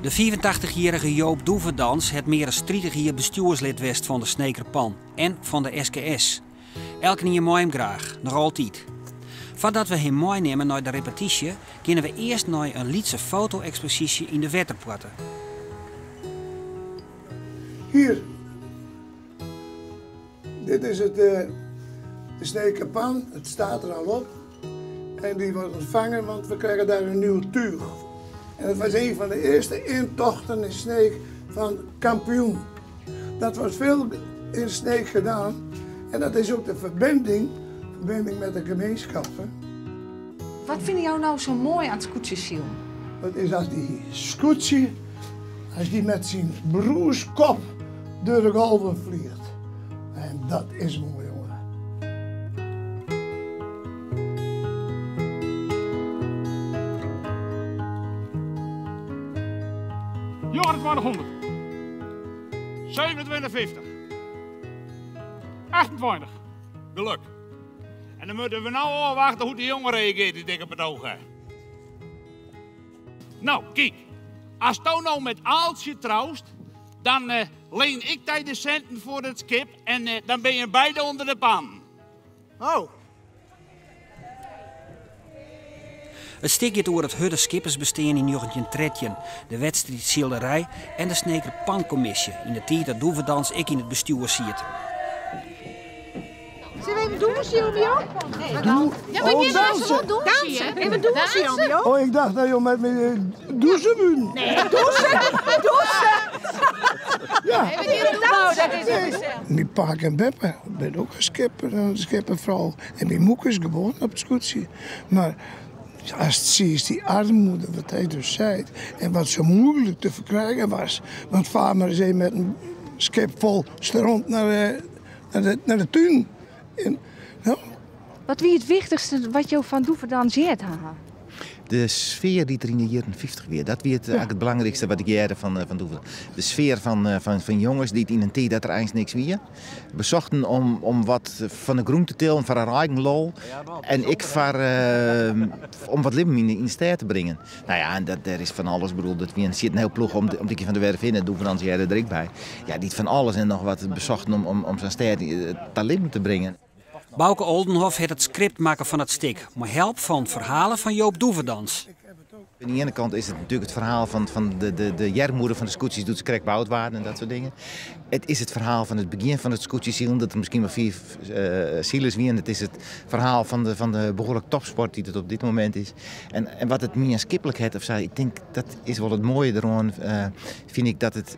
De 84-jarige Joop Doevendans het meer dan 30 jaar bestuurslid west van de Sneekerpan en van de SKS. Elke jaar mooi hem graag, nog altijd. Voordat we hem mooi nemen naar de repetitie, kunnen we eerst naar een Lietse foto-expositie in de Wetterplatte. Hier. Dit is de Sneekerpan, het staat er al op. En die wordt ontvangen, want we krijgen daar een nieuw tuig. En het was een van de eerste intochten in Sneek van kampioen. Dat was veel in Sneek gedaan. En dat is ook de verbinding met de gemeenschappen. Wat vind jou nou zo mooi aan het scootjesiel? Dat is als die scootje, als die met zijn broerskop door de golven vliegt. En dat is mooi, jongen. Jaren 1200. 27,50. 28. Geluk. En dan moeten we nou afwachten hoe die jongen reageert, die dikke betogen. Nou, kijk. Als je nou met Aaltje trouwt, dan leen ik tijd de centen voor het skip en dan ben je beide onder de pan. Oh. Het stuk gaat over het hudde skippersbestaan in 1913, de wedstrijdschilderij en de Sneekerpancommissie in de tijd dat Doevendans ik in het bestuur zit. Zullen we even doen, Silvio? Ja, maar je moet wel dansen. Even doen, Silvio. Oh, ik dacht dat je met me douchen moet. Nee, douchen. Ja. Dat is het. Mijn pa en Beppe, ik ben ook een skippervrouw. En mijn moeder is geboren op het scootje. Maar als het ziet, die armoede, wat hij dus zei, en wat zo moeilijk te verkrijgen was. Want vader zei met een skip vol stront naar de tuin. En, nou. Wat wie het wichtigste wat je van Doevendans ziet, haha? De sfeer die er in de jaren 50 weer, dat weer eigenlijk het belangrijkste wat ik jaren van Doevendans. De sfeer van jongens die het in een tijd dat er eigenlijk niks weer. Bezochten om wat van de groente te tillen, van een eigen lol. En ik om wat leven in de stad te brengen. Nou ja, en daar is van alles. Bedoel, dat we zit een heel ploeg om die van de werf in en Doevendans jij er direct bij. Ja, die van alles en nog wat bezochten om zijn stad te leven te brengen. Bouke Oldenhof heeft het script maken van het stuk, met hulp van verhalen van Joop Doevendans. Aan de ene kant is het natuurlijk het verhaal van de jarmoeder van de scootjes doet ze boud waren en dat soort dingen. Het is het verhaal van het begin van het scootjesiel, dat er misschien maar 4 zielen zijn. Het is het verhaal van de behoorlijk topsport die het op dit moment is. En wat het meer skippelijk of zo, ik denk dat is wel het mooie eraan, vind ik dat het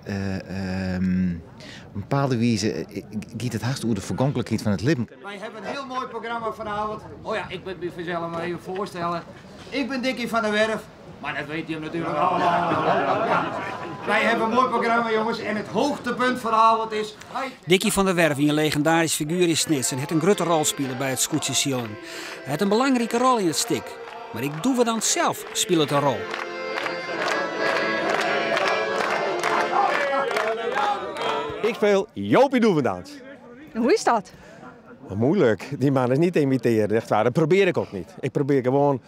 op een bepaalde wijze gaat het haast over de vergankelijkheid van het leven. Wij hebben een heel mooi programma vanavond. Oh ja, ik ben me vanzelf maar even voorstellen. Ik ben Dickie van der Werf, maar dat weet je natuurlijk allemaal. Ja. Wij hebben een mooi programma, jongens, en het hoogtepunt vanavond is... Dickie van der Werf, een legendarisch figuur in Snits en heeft een grote rol spelen bij het scootjesiel. Hij heeft een belangrijke rol in het stuk, maar ik Doevendans zelf speelt een rol. Ik speel Jopie Doevendans. Hoe is dat? Moeilijk, die man is niet te imiteren, echt waar. Dat probeer ik ook niet. Ik probeer gewoon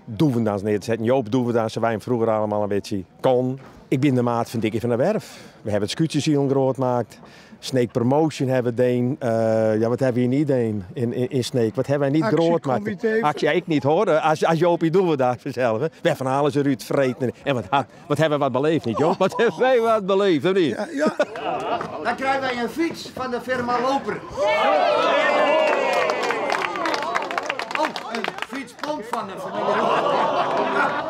Doevendans neer te zetten. Joop Doevendans, zoals wij hem vroeger allemaal een beetje kon. Ik ben de maat van Dickie van der Werf. We hebben het scootjesiel groot gemaakt. Snake Promotion hebben we deen. Ja, wat hebben we hier niet deen in Snake? Wat hebben wij niet groot gemaakt? Actie, ik niet hoor. Als Jopie Doevendans zelf. We hebben van alles eruit vreten. En wat hebben we wat beleefd, niet Joop? Wat hebben wij wat beleefd, of niet? Ja. Dan krijgen wij een fiets van de firma Loper. Oh, een fietspomp van de familie Loper.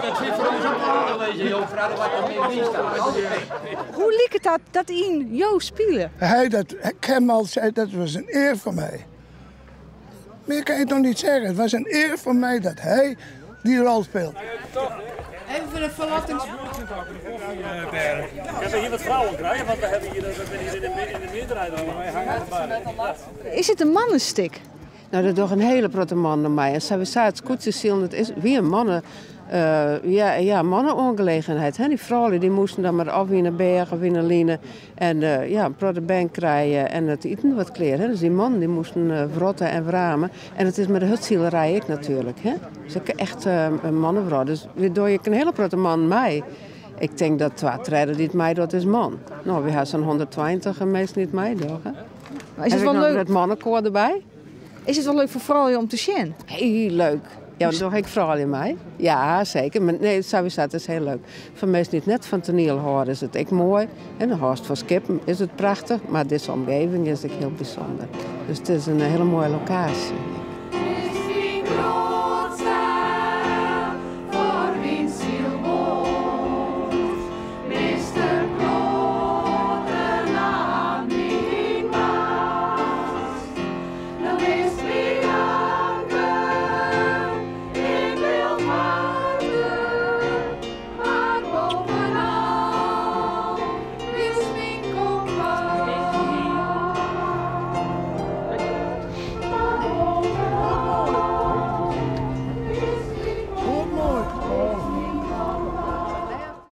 Dat zit voor ons ook wel een beetje, Joop. Vragen wat er meer wie staat. Hoe liep het dat in jou spelen? Ik hem al zei, dat was een eer voor mij. Meer kan je toch niet zeggen. Het was een eer voor mij dat hij die rol speelt. Even een verlattings... Ik heb hier wat vrouwen krijgen, want we hebben hier in de meerderheid. Is het een mannenstuk? Nou, dat is toch een hele grote man naar mij. En zoals we het scootjesiel, dat is weer een mannen... mannenongelegenheid. Die vrouwen die moesten dan maar af in de bergen, in de lijnen en een grote bank krijgen en het eten wat kleren. Dus die mannen die moesten vrotten en wramen. En het is met de hutzielerij ik natuurlijk. Dus ik echt een mannenvrouw. Dus waardoor ik een hele grote man mij. Ik denk dat 2 treden die het mij dat is man. Nou, we hebben zo'n 120 en meestal niet mij toch, hè? Maar is het wel leuk? Het mannenkoor erbij? Is het wel leuk voor vrouwen om te zien? Heel leuk. Ja, dan doe ik vooral in mij. Ja, zeker. Maar nee, sowieso, het is heel leuk. Voor mij is niet net van toneel horen is het echt mooi. En de Horst van Skippen is het prachtig. Maar deze omgeving is ook heel bijzonder. Dus het is een hele mooie locatie.